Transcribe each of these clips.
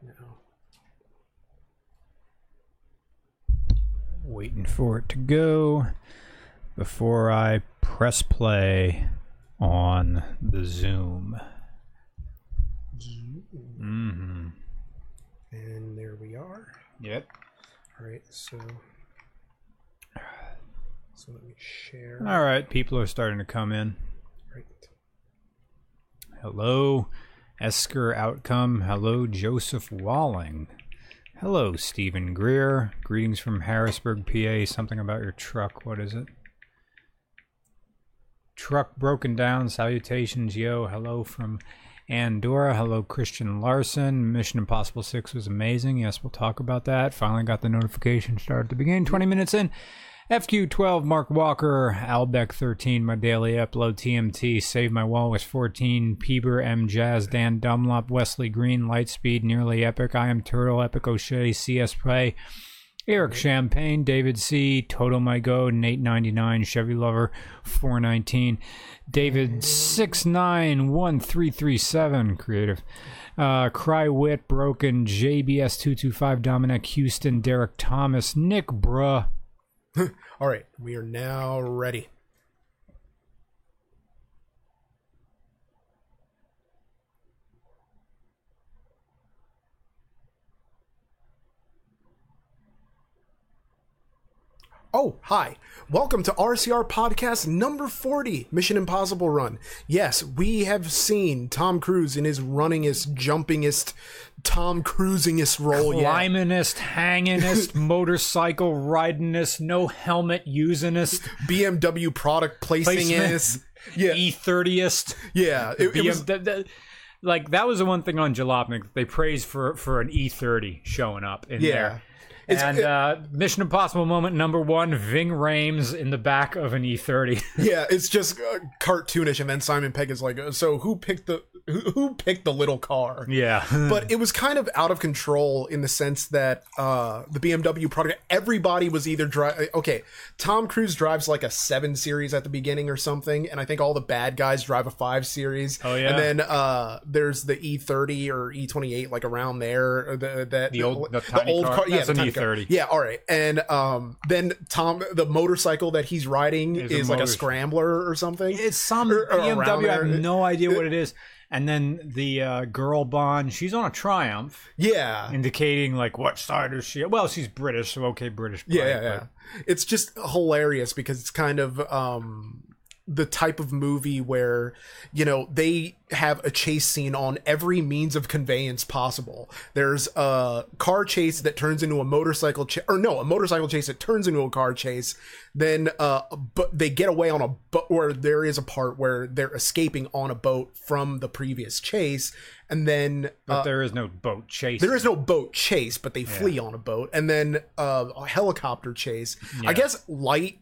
now. Waiting for it to go before I press play on the Zoom. Mm-hmm. And there we are. Yep. All right, so let me share. All right, people are starting to come in. Right. Hello, Esker Outcome. Hello, Joseph Walling. Hello, Stephen Greer. Greetings from Harrisburg, PA. Something about your truck. What is it? Truck broken down. Salutations, yo. Hello from Andorra. Hello, Christian Larson. Mission Impossible 6 was amazing. Yes, we'll talk about that. Finally got the notification start at the beginning. 20 minutes in. FQ12, Mark Walker, Albeck 13, my daily upload, TMT, Save My Walrus 14, Peeber, M Jazz, Dan Dunlop, Wesley Green, Lightspeed, Nearly Epic, I Am Turtle, Epic O'Shea, CS Play, Eric Champagne, David C, Toto My Go, Nate 99, Chevy Lover 419, David 691337, creative, Cry Wit, Broken, JBS 225, Dominic Houston, Derek Thomas, Nick Bruh. All right, we are now ready. Oh, hi. Welcome to RCR Podcast number 40, Mission Impossible Run. Yes, we have seen Tom Cruise in his runningest, jumpingest, Tom Cruisingest role yet. Climbingest, hangingest, motorcycle ridingest, no helmet usingest. BMW product placingest. Yeah. E30est. Yeah. It was... like, that was the one thing on Jalopnik they praised for an E30 showing up in there. And Mission Impossible moment number 1, Ving Rhames in the back of an E30. Yeah, it's just cartoonish, and then Simon Pegg is like, so who picked the little car? Yeah. But it was kind of out of control in the sense that the BMW product, everybody was either Tom Cruise drives like a 7 Series at the beginning or something, and I think all the bad guys drive a 5 Series. Oh, yeah. And then there's the E30 or E28, like around there. The old tiny car. Yeah, that's an E30. Yeah, all right. And then the motorcycle that he's riding is like a scrambler or something. It's some BMW. I have no idea what it is. And then the girl Bond, she's on a Triumph. Yeah. Indicating, like, what side is she? Well, she's British, so okay, British. Yeah. It's just hilarious because it's kind of the type of movie where, you know, they have a chase scene on every means of conveyance possible. There's a car chase that turns into a motorcycle chase, or no, a motorcycle chase that turns into a car chase. Then, but they get away on a boat, or there is a part where they're escaping on a boat from the previous chase. And then, but there is no boat chase. There is no boat chase, but they flee on a boat. And then, a helicopter chase. Yeah. I guess light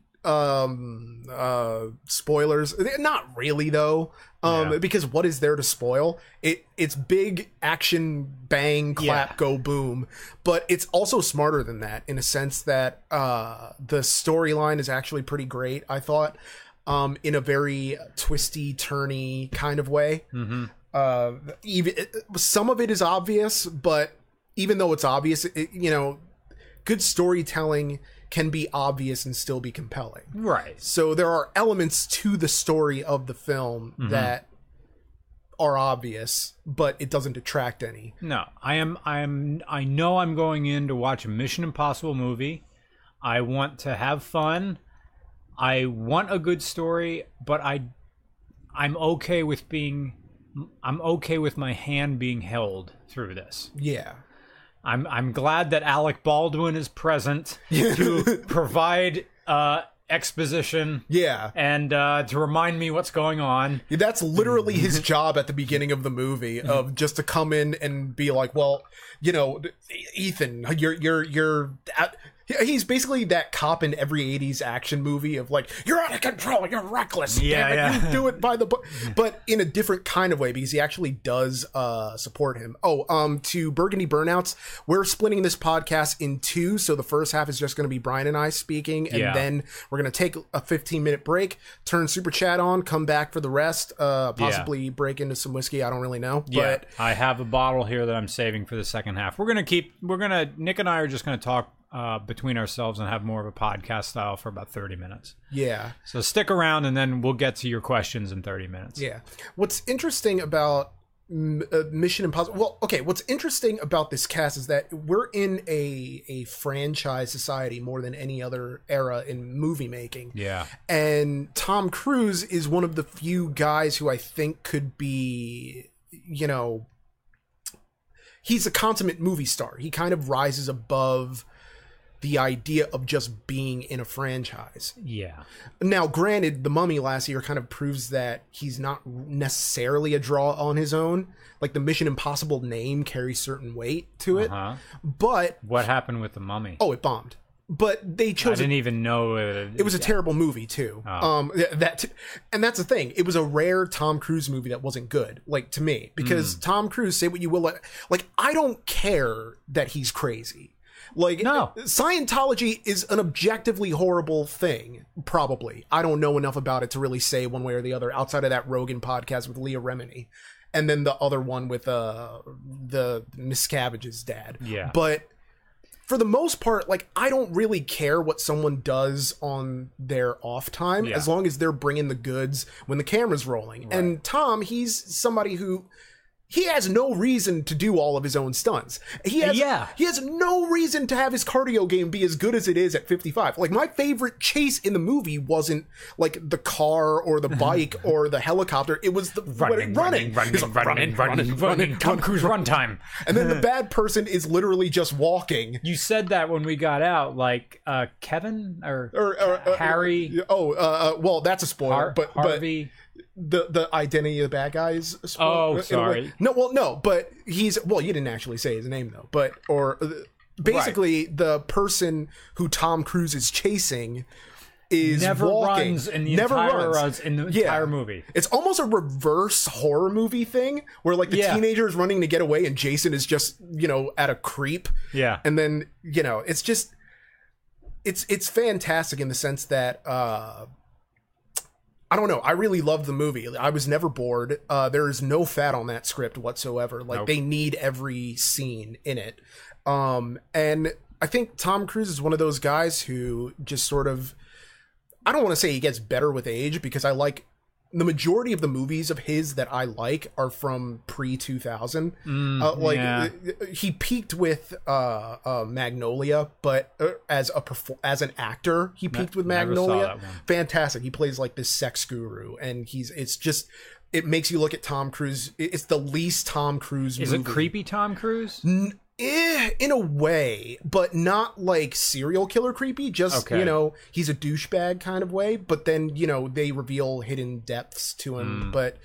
spoilers, not really though, because what is there to spoil? It's big action, bang, clap, go, boom, but it's also smarter than that in a sense that the storyline is actually pretty great, I thought, in a very twisty, turny kind of way. Even some of it is obvious, but even though it's obvious, you know, good storytelling can be obvious and still be compelling. Right. So there are elements to the story of the film that are obvious, but it doesn't detract any. No, I know I'm going in to watch a Mission Impossible movie. I want to have fun. I want a good story, but I'm okay with my hand being held through this. Yeah. I'm glad that Alec Baldwin is present to provide exposition. Yeah. And to remind me what's going on. That's literally his job at the beginning of the movie, of just to come in and be like, well, you know, Ethan, He's basically that cop in every 80s action movie of like, you're out of control, you're reckless, Yeah, damn it, yeah. you do it by the book. But in a different kind of way, because he actually does support him. To Burgundy Burnouts, we're splitting this podcast in two, so the first half is just going to be Brian and I speaking, and then we're going to take a 15-minute break, turn Super Chat on, come back for the rest, possibly break into some whiskey, I don't really know. Yeah, But I have a bottle here that I'm saving for the second half. Nick and I are just going to talk between ourselves and have more of a podcast style for about 30 minutes. Yeah. So stick around and then we'll get to your questions in 30 minutes. Yeah. What's interesting about Mission Impossible... Well, okay, what's interesting about this cast is that we're in a franchise society more than any other era in movie making. Yeah. And Tom Cruise is one of the few guys who I think could be, he's a consummate movie star. He kind of rises above the idea of just being in a franchise. Yeah. Now, granted, The Mummy last year kind of proves that he's not necessarily a draw on his own. Like, the Mission Impossible name carries certain weight to it. But... What happened with The Mummy? Oh, it bombed. But they chose... I didn't even know... It was a terrible movie, too. And that's the thing. It was a rare Tom Cruise movie that wasn't good, like, to me. Because Tom Cruise, say what you will... Like, I don't care that he's crazy. Like, no. Scientology is an objectively horrible thing, probably. I don't know enough about it to really say one way or the other, outside of that Rogan podcast with Leah Remini. And then the other one with the Miscabage's dad. Yeah. But for the most part, like, I don't really care what someone does on their off time, as long as they're bringing the goods when the camera's rolling. Right. And Tom, he's somebody who... He has no reason to do all of his own stunts. He has no reason to have his cardio game be as good as it is at 55. Like, my favorite chase in the movie wasn't, like, the car or the bike or the helicopter. It was the running. Tom Cruise runtime. And then the bad person is literally just walking. You said that when we got out, like, Kevin or Harry. Well, that's a spoiler. But Harvey. The identity of the bad guy is spoiled. Oh, sorry. No, but you didn't actually say his name though. But basically the person who Tom Cruise is chasing is never walking. Runs in the entire movie. It's almost a reverse horror movie thing where like the teenager is running to get away and Jason is just, at a creep. Yeah. And then, it's just it's fantastic in the sense that I don't know. I really loved the movie. I was never bored. There is no fat on that script whatsoever. Like, they need every scene in it. And I think Tom Cruise is one of those guys who just sort of... I don't want to say he gets better with age, because I like... The majority of the movies of his that I like are from pre-2000. He peaked with Magnolia, but as an actor, he peaked with Magnolia. Fantastic. He plays like this sex guru, and it makes you look at Tom Cruise. It's the least Tom Cruise movie. Is it creepy Tom Cruise? In a way, but not like serial killer creepy. Just, he's a douchebag kind of way. But then, they reveal hidden depths to him. But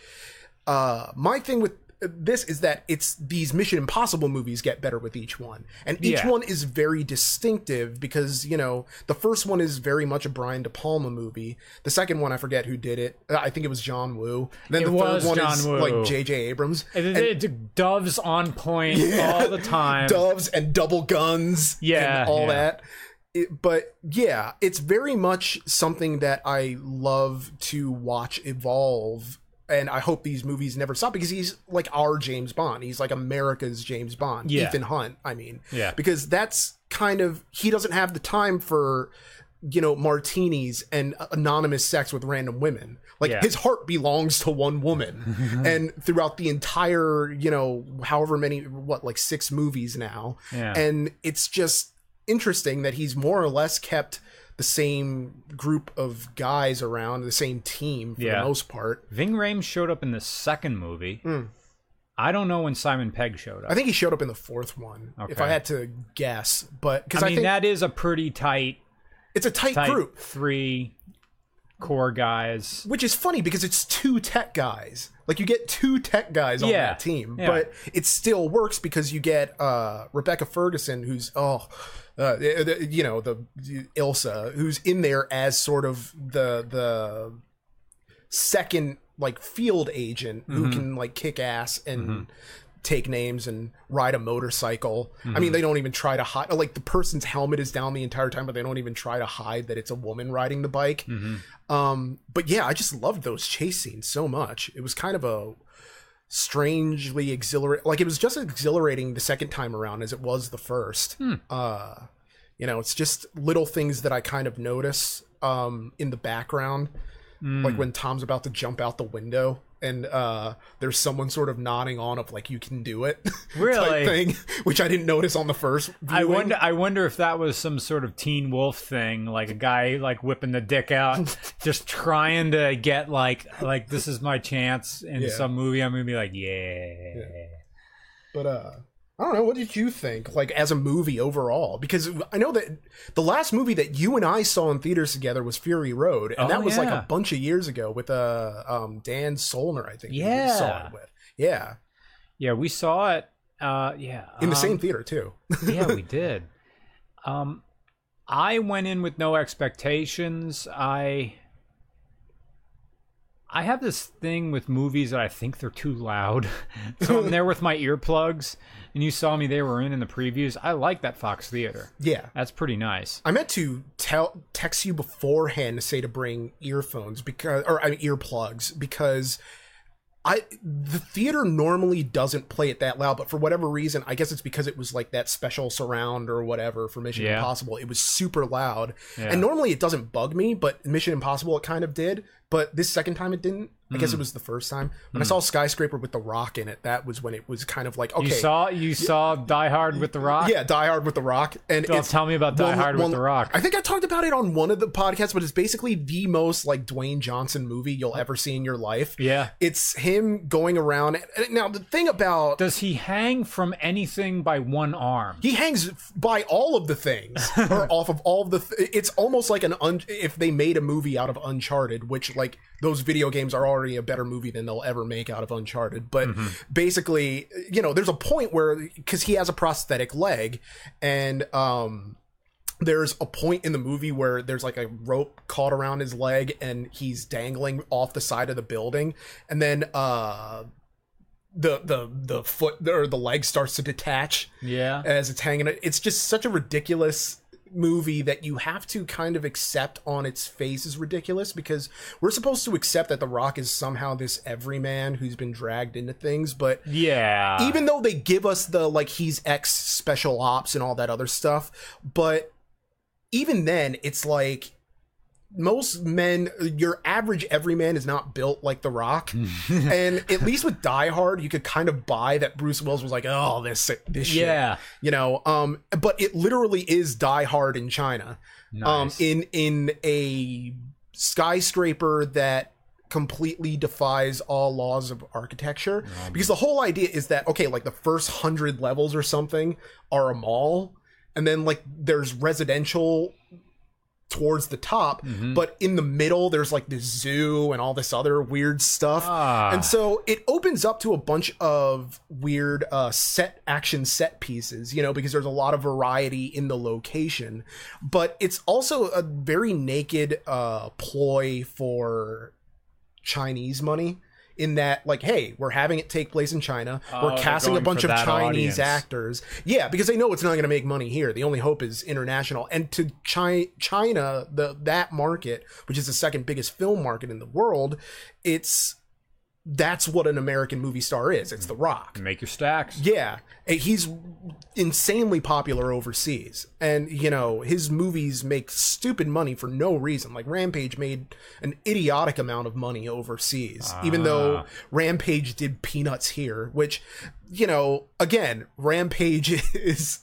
my thing with this is that it's these Mission Impossible movies get better with each one. And each one is very distinctive because, the first one is very much a Brian De Palma movie. The second one, I forget who did it. I think it was John Woo. Then the third one is like J.J. Abrams. And doves on point all the time. Doves and double guns and all that. But it's very much something that I love to watch evolve. And I hope these movies never stop, because he's like our James Bond. He's like America's James Bond. Ethan Hunt, I mean. Yeah. Because that's kind of... He doesn't have the time for, martinis and anonymous sex with random women. Like, his heart belongs to one woman. And throughout the entire, however many... 6 movies now. Yeah. And it's just interesting that he's more or less kept... the same group of guys around, the same team for the most part. Ving Rhames showed up in the second movie. I don't know when Simon Pegg showed up. I think he showed up in the fourth one, if I had to guess. But I think that is a pretty tight... It's a tight group. 3 core guys. Which is funny because it's 2 tech guys. Like, you get 2 tech guys on that team. Yeah. But it still works because you get Rebecca Ferguson, who's, you know, the Ilsa, who's in there as sort of the second, like, field agent who can, like, kick ass and take names and ride a motorcycle. I mean, they don't even try to hide, like, the person's helmet is down the entire time, but they don't even try to hide that it's a woman riding the bike. But yeah, I just loved those chase scenes so much. It was kind of a strangely exhilarating, like, it was just exhilarating the second time around as it was the first. You know, it's just little things that I kind of notice in the background, like when Tom's about to jump out the window and there's someone sort of nodding on of like, you can do it, really type thing, which I didn't notice on the first viewing. I wonder if that was some sort of Teen Wolf thing, like a guy like whipping the dick out, just trying to get like this is my chance in some movie. I'm gonna be like, yeah. But I don't know. What did you think, like, as a movie overall? Because I know that the last movie that you and I saw in theaters together was Fury Road, and that was like a bunch of years ago with Dan Solner, I think. Yeah, we saw it with. Yeah, we saw it. In the same theater too. Yeah, we did. I went in with no expectations. I have this thing with movies that I think they're too loud. So I'm there with my earplugs, and you saw me, they were in the previews. I like that Fox Theater. Yeah. That's pretty nice. I meant to text you beforehand to say to bring earphones earplugs, because the theater normally doesn't play it that loud, but for whatever reason, I guess it's because it was like that special surround or whatever for Mission Impossible. It was super loud. Yeah. And normally it doesn't bug me, but Mission Impossible it kind of did. But this second time it didn't. I guess it was the first time. When I saw Skyscraper with The Rock in it, that was when it was kind of like, okay. You saw Die Hard with The Rock? Yeah, Die Hard with The Rock. And tell me about Die Hard with The Rock. I think I talked about it on one of the podcasts, but it's basically the most like Dwayne Johnson movie you'll ever see in your life. Yeah. It's him going around. Now, the thing about... Does he hang from anything by one arm? He hangs by all of the things. Or off of all of the... It's almost like if they made a movie out of Uncharted, which like those video games are already a better movie than they'll ever make out of Uncharted. But basically, you know, there's a point where, because he has a prosthetic leg, and there's a point in the movie where there's like a rope caught around his leg and he's dangling off the side of the building, and then the foot or the leg starts to detach as it's hanging. It's just such a ridiculous movie that you have to kind of accept on its face is ridiculous, because we're supposed to accept that The Rock is somehow this everyman who's been dragged into things. But even though they give us the like he's ex special ops and all that other stuff, but even then it's like most men, your average everyman is not built like The Rock. And at least with Die Hard, you could kind of buy that Bruce Willis was like, oh, this shit. You know, but it literally is Die Hard in China. Nice. In a skyscraper that completely defies all laws of architecture. Because the whole idea is that, okay, like the first 100 levels or something are a mall, and then like there's residential towards the top, but in the middle there's like this zoo and all this other weird stuff. And so it opens up to a bunch of weird action set pieces, you know, because there's a lot of variety in the location, but it's also a very naked ploy for Chinese money, in that, like, hey, we're having it take place in China. We're casting a bunch of Chinese actors. Yeah, because they know it's not going to make money here. The only hope is international. And to China, that market, which is the second biggest film market in the world, that's what an American movie star is. It's The Rock. Make your stacks. Yeah. He's insanely popular overseas. And, you know, his movies make stupid money for no reason. Like, Rampage made an idiotic amount of money overseas, even though Rampage did peanuts here, which, you know, again, Rampage is...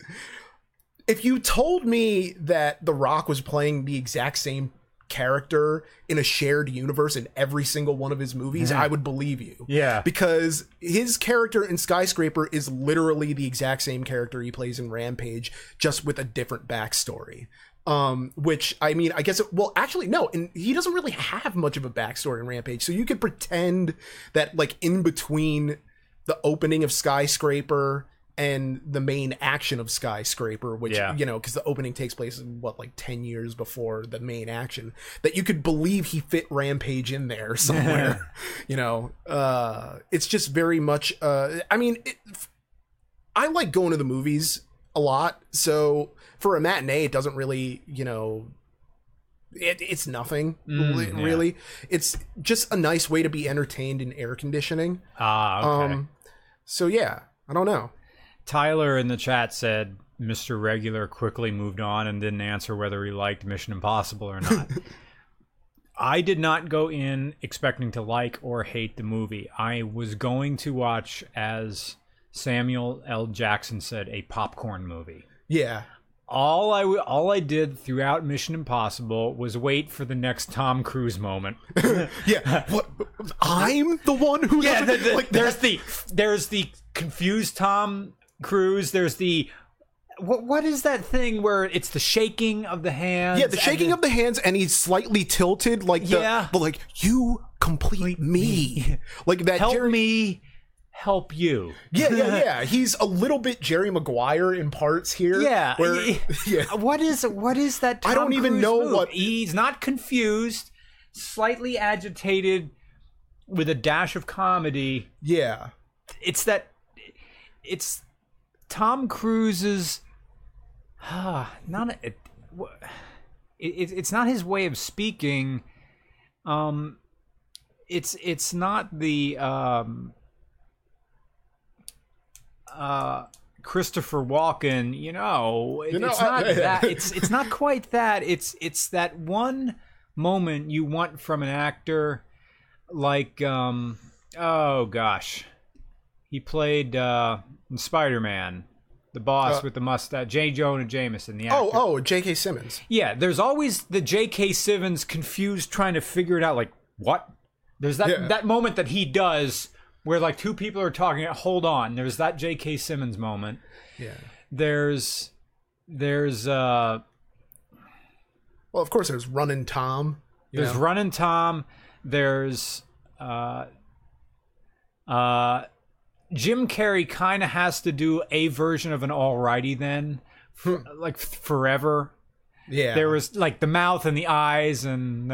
If you told me that The Rock was playing the exact same character in a shared universe in every single one of his movies, I would believe you. Yeah. Because his character in Skyscraper is literally the exact same character he plays in Rampage, just with a different backstory. Which, I mean, I guess, well, actually, no, and he doesn't really have much of a backstory in Rampage, so you could pretend that, like, in between the opening of Skyscraper and the main action of Skyscraper, which, you know, because the opening takes place, what, like 10 years before the main action, that you could believe he fit Rampage in there somewhere. You know, it's just very much, I mean, I like going to the movies a lot, so for a matinee, it doesn't really, you know, it's nothing, really. It's just a nice way to be entertained in air conditioning. Okay. So, yeah, I don't know. Tyler in the chat said Mr. Regular quickly moved on and didn't answer whether he liked Mission Impossible or not. I did not go in expecting to like or hate the movie. I was going to watch, as Samuel L. Jackson said, a popcorn movie. Yeah. All I did throughout Mission Impossible was wait for the next Tom Cruise moment. Yeah, what? I'm the one who doesn't like that. There's the confused Tom Cruise. There's the what is that thing where it's the shaking of the hands? Yeah, the shaking of the hands, and he's slightly tilted, like but like, you complete me, like that. Help me. Help you. Yeah. He's a little bit Jerry Maguire in parts here. Yeah. What is that Tom I don't even Cruise know move? what... He's not confused, slightly agitated, with a dash of comedy. Yeah. It's Tom Cruise's... it's not his way of speaking. It's not the... Christopher Walken, it's not that. It's not quite that. It's that one moment you want from an actor, like oh gosh, he played in Spider-Man, the boss with the mustache, J. Jonah Jameson, the actor. J.K. Simmons. Yeah, there's always the J.K. Simmons confused, trying to figure it out. Like, what? There's that moment that he does, where like two people are talking. Hold on. There's that J.K. Simmons moment. Yeah. There's well, of course there's Runnin' Tom. There's Runnin' Tom. There's Jim Carrey kind of has to do a version of an Alrighty Then, like forever. Yeah. There was like the mouth and the eyes and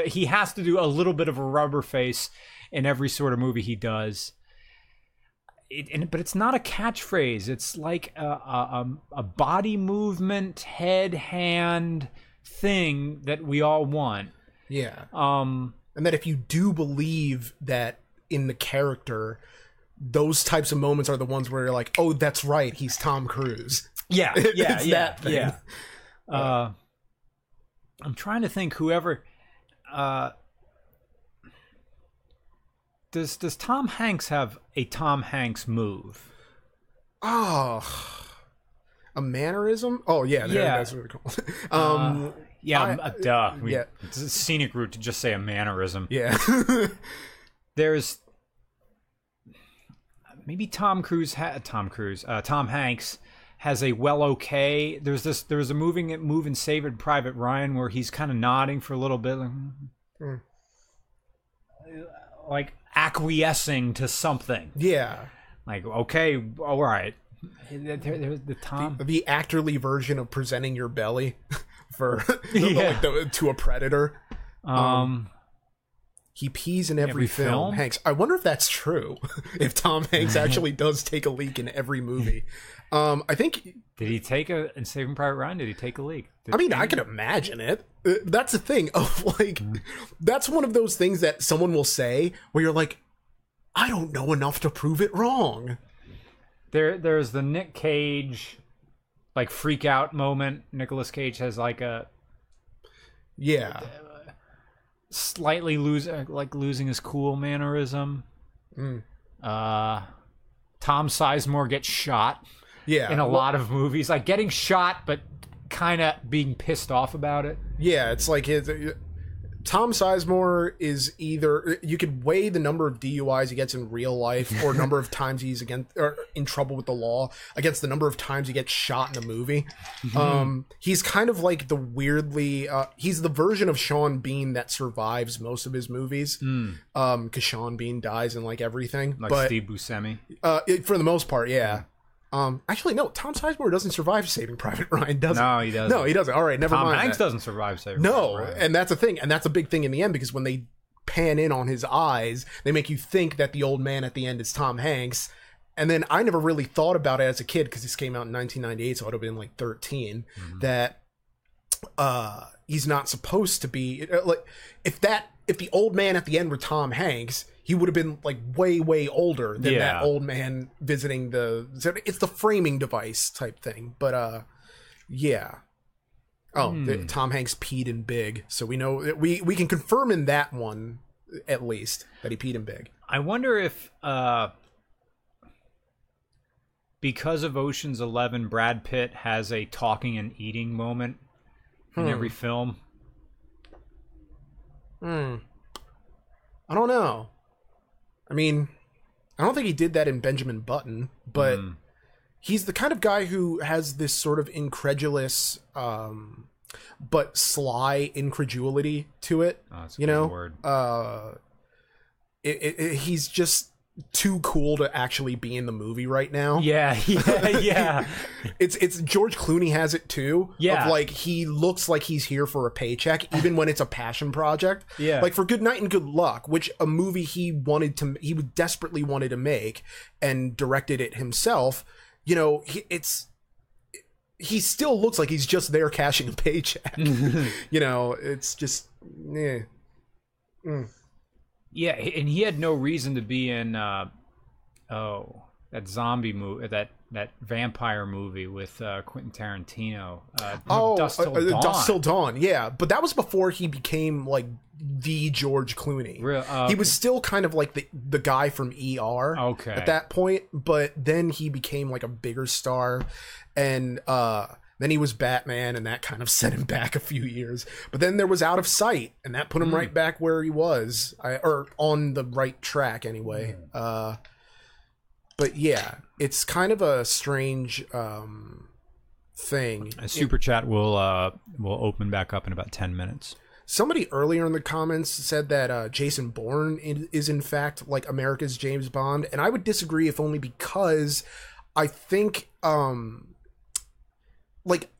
he has to do a little bit of a rubber face in every sort of movie he does. But it's not a catchphrase. It's like a body movement, head, hand thing that we all want. Yeah. And that if you do believe that in the character, those types of moments are the ones where you're like, oh, that's right, he's Tom Cruise. Yeah. That thing. Yeah. I'm trying to think whoever... Does Tom Hanks have a Tom Hanks move? Oh, a mannerism? Oh yeah, that's what we call it. Duh. It's a scenic route to just say a mannerism. Yeah. There's maybe Tom Hanks has a okay. There's a move in Saving Private Ryan where he's kind of nodding for a little bit, like acquiescing to something. Yeah. Like, okay, all right. The Tom, the actorly version of presenting your belly for to a predator. He pees in every film. Hanks. I wonder if that's true. If Tom Hanks actually does take a leak in every movie. I think. Did he take in Saving Private Ryan? Did he take a leak? I could imagine it. That's the thing of like, that's one of those things that someone will say where you're like, I don't know enough to prove it wrong. There's the Nick Cage, like, freak out moment. Nicolas Cage has like a slightly losing his cool mannerism. Tom Sizemore gets shot. Yeah, in a lot of movies, like getting shot, but kind of being pissed off about it. Yeah, it's like Tom Sizemore is either, you could weigh the number of DUIs he gets in real life or number of times he's in trouble with the law against the number of times he gets shot in a movie. He's kind of like the weirdly, he's the version of Sean Bean that survives most of his movies. Because Sean Bean dies in like everything. Like Steve Buscemi? For the most part, yeah. Actually, no. Tom Sizemore doesn't survive Saving Private Ryan, does he? No, he doesn't. No, he doesn't. All right, never mind. Tom Hanks doesn't survive Saving Private Ryan. And that's a thing, and that's a big thing in the end because when they pan in on his eyes, they make you think that the old man at the end is Tom Hanks. And then I never really thought about it as a kid because this came out in 1998, so I would have been like 13. That he's not supposed to be like if the old man at the end were Tom Hanks, he would have been like way older than that old man visiting it's the framing device type thing. But yeah. Tom Hanks peed in Big, so we know we can confirm in that one at least that he peed in Big. I wonder if because of Ocean's 11, Brad Pitt has a talking and eating moment in every film. I don't know. I mean, I don't think he did that in Benjamin Button, but he's the kind of guy who has this sort of incredulous, but sly incredulity to it. Oh, that's a good word. He's just too cool to actually be in the movie right now. Yeah. It's George Clooney has it too. Yeah. Of like he looks like he's here for a paycheck, even when it's a passion project. Yeah. Like for Good Night and Good Luck, which a movie he desperately wanted to make and directed it himself. You know, he still looks like he's just there cashing a paycheck. You know, it's just Yeah, and he had no reason to be in that zombie movie, that vampire movie with Quentin Tarantino. Dusk Till Dawn. Yeah, but that was before he became like the George Clooney. He was still kind of like the guy from ER at that point, but then he became like a bigger star, and then he was Batman, and that kind of set him back a few years. But then there was Out of Sight, and that put him right back where he was, or on the right track anyway. But yeah, it's kind of a strange thing. A super chat will open back up in about 10 minutes. Somebody earlier in the comments said that Jason Bourne is in fact like America's James Bond, and I would disagree, if only because I think like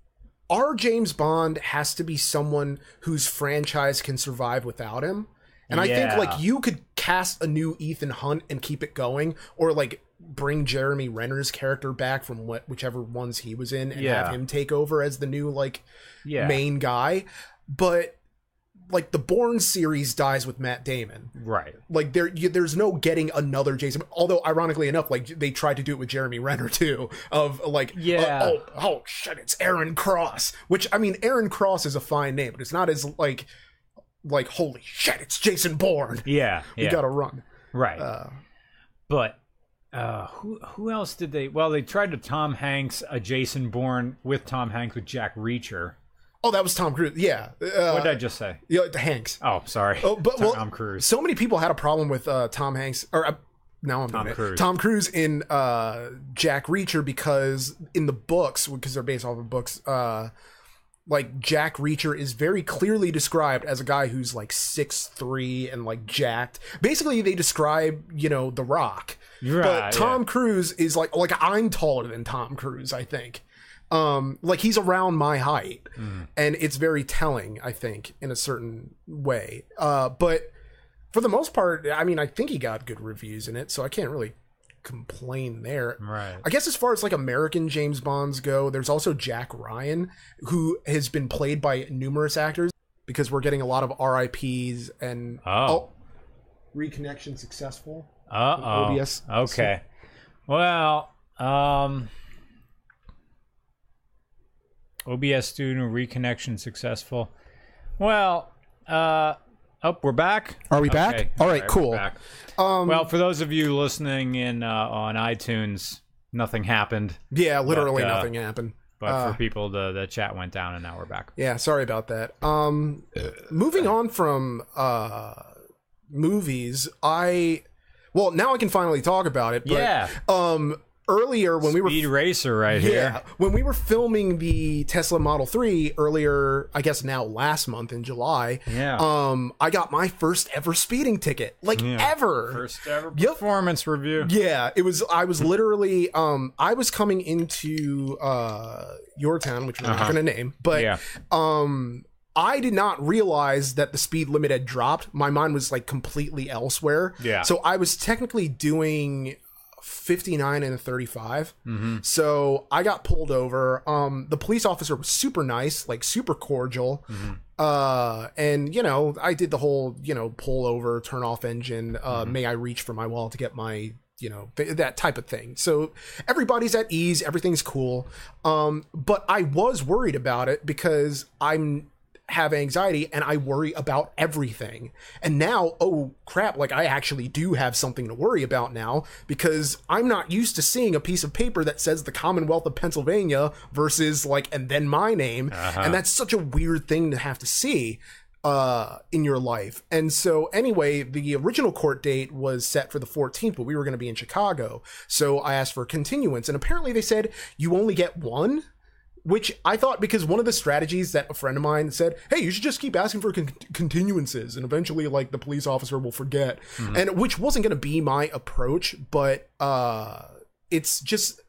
our James Bond has to be someone whose franchise can survive without him. And I think like you could cast a new Ethan Hunt and keep it going, or like bring Jeremy Renner's character back from whichever ones he was in and have him take over as the new like main guy. But like the Bourne series dies with Matt Damon, right? Like there's no getting another Jason. Although ironically enough, like they tried to do it with Jeremy Renner too. Of like, oh shit, it's Aaron Cross. Which I mean, Aaron Cross is a fine name, but it's not as like holy shit, it's Jason Bourne. Yeah, we gotta run right. But who else did they? Well, they tried to Tom Hanks a Jason Bourne with Tom Hanks with Jack Reacher. Oh, that was Tom Cruise. Yeah. What did I just say? Yeah, Hanks. Oh, sorry. Oh, but Tom Cruise. So many people had a problem with Tom Hanks, or now I'm Tom Cruise in Jack Reacher, because in the books, because they're based off of books, like Jack Reacher is very clearly described as a guy who's like 6'3" and like jacked. Basically, they describe, you know, The Rock. Right, but Tom Cruise is like I'm taller than Tom Cruise, I think. Like he's around my height, and it's very telling, I think, in a certain way. But for the most part, I mean, I think he got good reviews in it, so I can't really complain there. Right. I guess as far as like American James Bonds go, there's also Jack Ryan, who has been played by numerous actors, because we're getting a lot of RIPs and reconnection successful. OBS. Okay. Well, OBS student reconnection successful. Well, we're back. Are we back? All right, cool. Well, for those of you listening in on iTunes, nothing happened. Yeah, literally nothing happened. But for people, the chat went down, and now we're back. Yeah, sorry about that. Moving on from movies, now I can finally talk about it. But, earlier when we were Speed Racer here. When we were filming the Tesla Model 3 earlier, I guess now last month in July, I got my first ever speeding ticket. Ever. First ever performance review. Yeah, I was literally I was coming into your town, which we're not going to name, but I did not realize that the speed limit had dropped. My mind was like completely elsewhere. Yeah. So I was technically doing 59 and a 35. So I got pulled over. The police officer was super nice, like super cordial. And I did the whole, pull over, turn off engine, may I reach for my wallet to get my, that type of thing. So everybody's at ease, everything's cool. But I was worried about it because have anxiety and I worry about everything. And now, oh crap, like I actually do have something to worry about now because I'm not used to seeing a piece of paper that says the Commonwealth of Pennsylvania versus and then my name. And that's such a weird thing to have to see in your life. And so anyway, the original court date was set for the 14th, but we were going to be in Chicago. So I asked for a continuance, and apparently they said you only get one. Which I thought, because one of the strategies that a friend of mine said, hey, you should just keep asking for continuances and eventually the police officer will forget. And which wasn't going to be my approach, but it's just,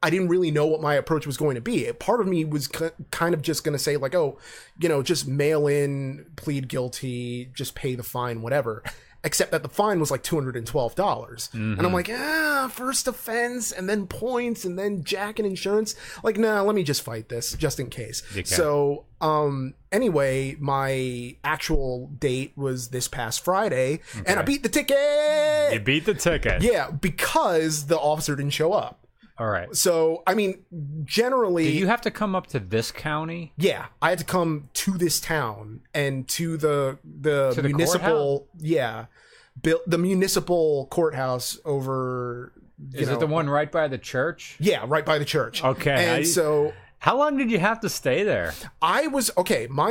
I didn't really know what my approach was going to be. Part of me was kind of just going to say just mail in, plead guilty, just pay the fine, whatever. Except that the fine was like $212. And I'm like, first offense and then points and then jack and insurance. Nah, let me just fight this just in case. So, anyway, my actual date was this past Friday and I beat the ticket. You beat the ticket. Yeah, because the officer didn't show up. All right. So, I mean, generally... Did you have to come up to this county? Yeah, I had to come to this town and to the municipal... the municipal courthouse over... Is it the one right by the church? Yeah, right by the church. Okay. And so... How long did you have to stay there? My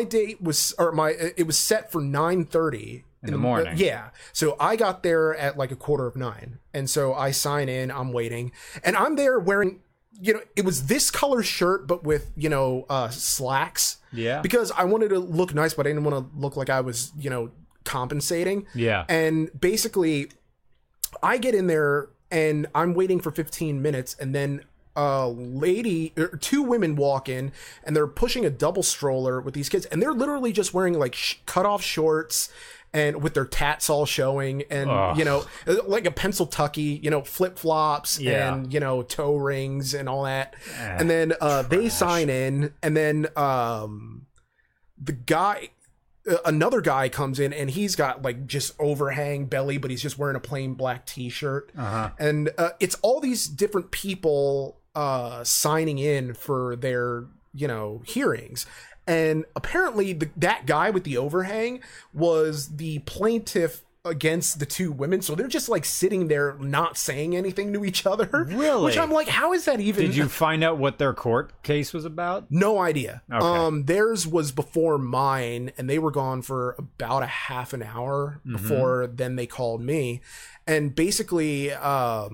date was... it was set for 9:30... In the morning. So I got there at 9:15. And so I sign in, I'm waiting. And I'm there wearing, it was this color shirt, but with, slacks. Yeah. Because I wanted to look nice, but I didn't want to look like I was, compensating. Yeah. And basically, I get in there and I'm waiting for 15 minutes and then two women walk in and they're pushing a double stroller with these kids and they're literally just wearing cut off shorts and with their tats all showing and like a pencil tucky, flip-flops and toe rings and all that. And then they sign in and then another guy comes in and he's got just overhang belly, but he's just wearing a plain black t-shirt. And it's all these different people signing in for their hearings. And apparently that guy with the overhang was the plaintiff against the two women. So they're just sitting there not saying anything to each other. Really? Which I'm like, how is that even? Did you find out what their court case was about? No idea. Okay. Theirs was before mine and they were gone for about a half an hour before then they called me. And basically, the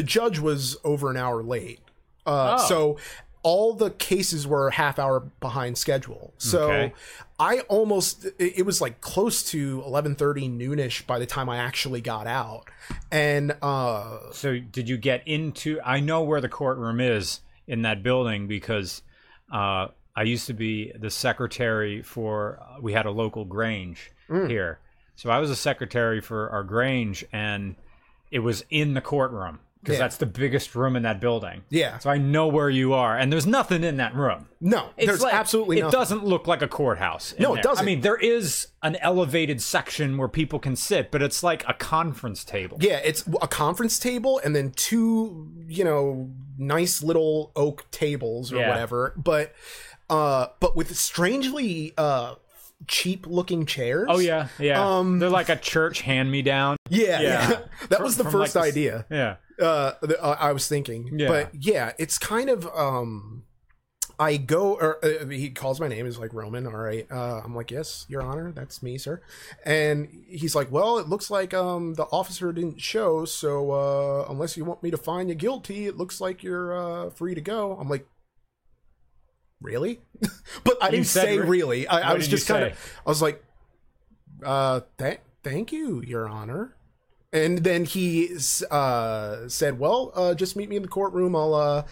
judge was over an hour late. So all the cases were a half hour behind schedule. So it was close to 11:30 noonish by the time I actually got out. And so did you get into, I know where the courtroom is in that building because I used to be the secretary we had a local Grange here. So I was a secretary for our Grange and it was in the courtroom. Because that's the biggest room in that building. Yeah. So I know where you are. And there's nothing in that room. No, there's absolutely nothing. It doesn't look like a courthouse. No, it doesn't. I mean, there is an elevated section where people can sit, but it's like a conference table. Yeah, it's a conference table and then two, nice little oak tables or whatever. But with strangely cheap looking chairs. Oh yeah. They're like a church hand-me-down. Yeah. That was the first idea. Yeah. I was thinking. Yeah. But yeah, it's kind of I go, or he calls my name. He's like, Roman, all right. I'm like, yes, Your Honor, that's me, sir. And he's like, well, it looks like the officer didn't show, so unless you want me to find you guilty, it looks like you're free to go. I'm like, really? But I didn't say really. I was just kind of, I was like, thank you, Your Honor. And then he said, well, just meet me in the courtroom. I'll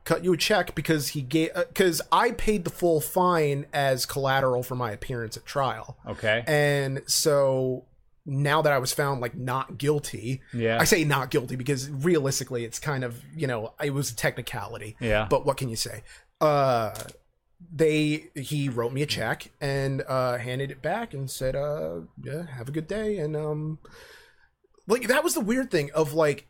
cut you a check because because I paid the full fine as collateral for my appearance at trial. Okay. And so now that I was found like not guilty, I say not guilty because realistically it's kind of, it was a technicality. Yeah. But what can you say? He wrote me a check and handed it back and said, yeah, have a good day. And like that was the weird thing of like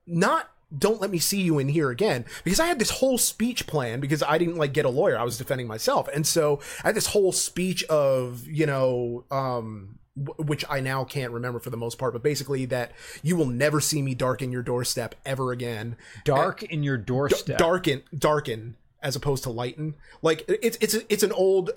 not don't let me see you in here again, because I had this whole speech plan because I didn't like get a lawyer. I was defending myself. And so I had this whole speech of, which I now can't remember for the most part, but basically that you will never see me darken your doorstep ever again. In your doorstep. Darken as opposed to lighten. Like it's an old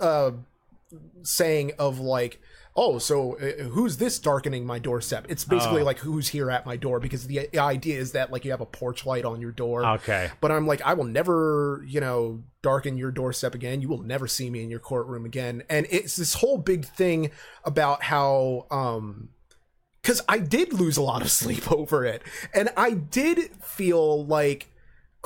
saying of like, oh, so who's this darkening my doorstep? It's basically like who's here at my door, because the idea is that like you have a porch light on your door. Okay. But I'm like, I will never, darken your doorstep again. You will never see me in your courtroom again. And it's this whole big thing about how, because I did lose a lot of sleep over it. And I did feel like,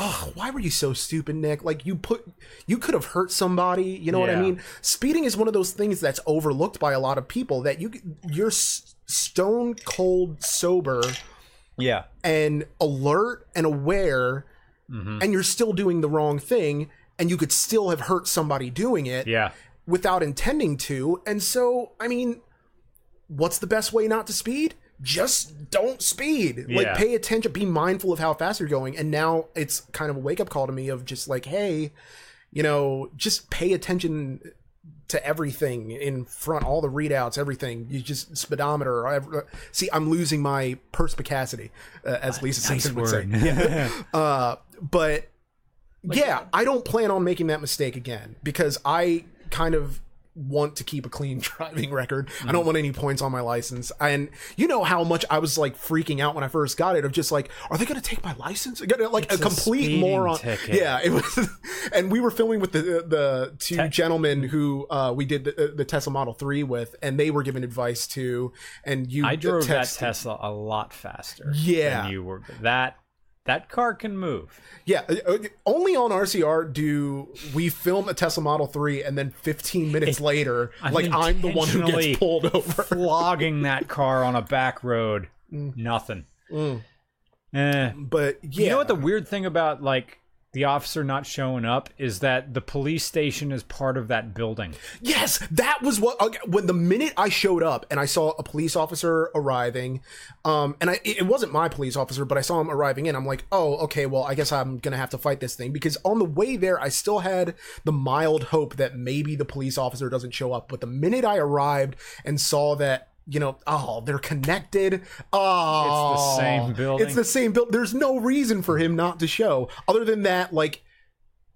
oh, why were you so stupid, Nick? Like you could have hurt somebody. You know what I mean? Speeding is one of those things that's overlooked by a lot of people, that you're stone cold sober. Yeah. And alert and aware, and you're still doing the wrong thing, and you could still have hurt somebody doing it without intending to. And so, I mean, what's the best way not to speed? Just don't speed. Like, pay attention, be mindful of how fast you're going. And now it's kind of a wake-up call to me of just like, hey, just pay attention to everything in front, all the readouts, everything. You just speedometer. See, I'm losing my perspicacity, as Lisa Simpson would say. But I don't plan on making that mistake again, because I kind of want to keep a clean driving record. I don't want any points on my license. And you know how much I was like freaking out when I first got it, of just like, are they going to take my license? Like it's a complete moron. Ticket. Yeah, it was. And we were filming with the two gentlemen who we did the Tesla Model 3 with, and they were giving advice to. And I drove that Tesla a lot faster. Yeah, than you were. That car can move. Yeah, only on RCR do we film a Tesla Model 3 and then 15 minutes later, I'm the one who gets pulled over. Flogging that car on a back road. Nothing. But yeah. You know what the weird thing about like the officer not showing up is that the police station is part of that building. Yes, that was when the minute I showed up and I saw a police officer arriving, and it wasn't my police officer, but I saw him arriving in. I'm like, oh, okay, well, I guess I'm gonna have to fight this thing, because on the way there, I still had the mild hope that maybe the police officer doesn't show up. But the minute I arrived and saw that, they're connected. Oh, it's the same building. It's the same building. There's no reason for him not to show, other than that, like,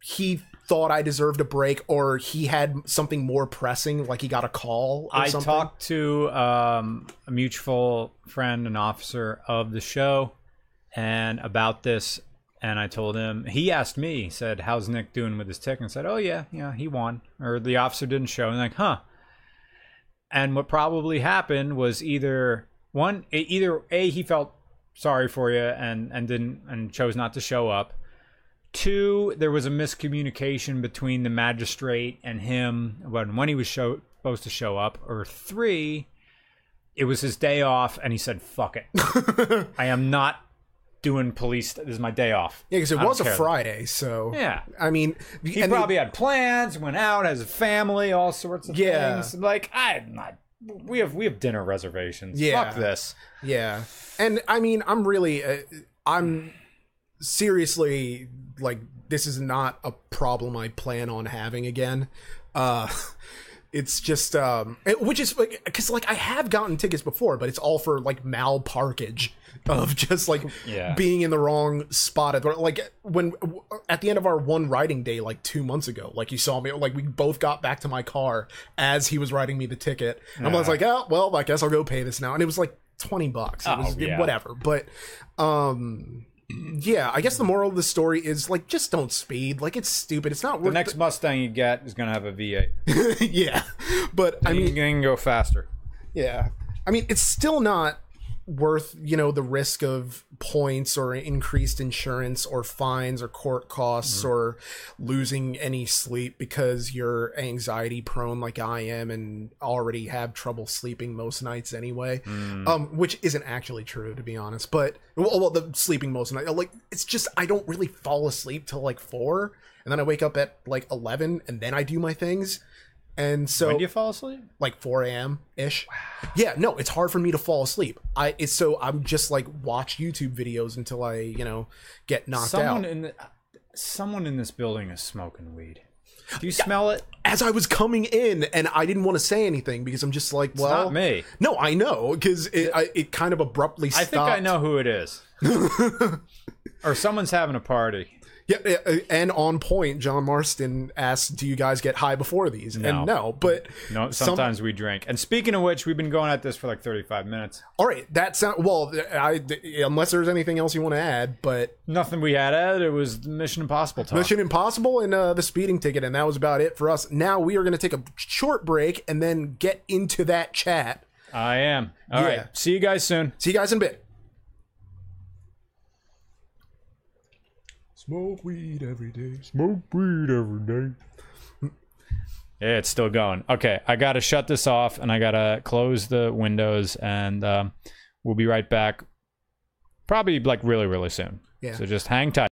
he thought I deserved a break, or he had something more pressing, like he got a call or something. I talked to a mutual friend, an officer of the show, and about this, and I told him, he asked me, he said, how's Nick doing with his ticket? And I said, oh, yeah, he won. Or the officer didn't show. And like, huh. And what probably happened was either he felt sorry for you and chose not to show up. 2, there was a miscommunication between the magistrate and him when he was supposed to show up. Or 3, it was his day off and he said, "Fuck it, I am not doing police. This is my day off." Yeah, because it was a Friday, so yeah. I mean, he probably had plans, went out, has a family, all sorts of things. Like, we have dinner reservations. Yeah. Fuck this. Yeah, and I mean, I'm seriously, like, this is not a problem I plan on having again. It's just which is like, because like I have gotten tickets before, but it's all for like mal parkage of just like being in the wrong spot at like when at the end of our one riding day like 2 months ago, like you saw me, like we both got back to my car as he was writing me the ticket, and I was like, oh well, I guess I'll go pay this now, and it was like $20. It was whatever, but yeah, I guess the moral of the story is like just don't speed. Like it's stupid. It's not worth the next Mustang you get is gonna have a V8. Yeah, but I mean, you can go faster. Yeah, I mean, it's still not worth, you know, the risk of points or increased insurance or fines or court costs or losing any sleep because you're anxiety prone like I am and already have trouble sleeping most nights anyway, which isn't actually true, to be honest. But well, the sleeping most nights, like it's just I don't really fall asleep till like 4, and then I wake up at like 11, and then I do my things. And so when do you fall asleep? Like 4 a.m. ish. Wow. Yeah, no, it's hard for me to fall asleep. I'm just like watch YouTube videos until I, you know, get knocked out. Someone in this building is smoking weed. Do you smell it? As I was coming in, and I didn't want to say anything because I'm just like, well, it's not me. No, I know, because it kind of abruptly stopped. I think I know who it is. Or someone's having a party. Yeah, and on point, John Marston asked, do you guys get high before these? No. And no, but... No, sometimes we drink. And speaking of which, we've been going at this for like 35 minutes. All right, that sounds... Well, unless there's anything else you want to add, but... Nothing we had added. It was Mission Impossible talk. Mission Impossible and the speeding ticket, and that was about it for us. Now we are going to take a short break and then get into that chat. I am. All right, see you guys soon. See you guys in a bit. Smoke weed every day. Smoke weed every day. Yeah, it's still going. Okay, I gotta shut this off and I gotta close the windows, and we'll be right back. Probably like really, really soon. Yeah. So just hang tight.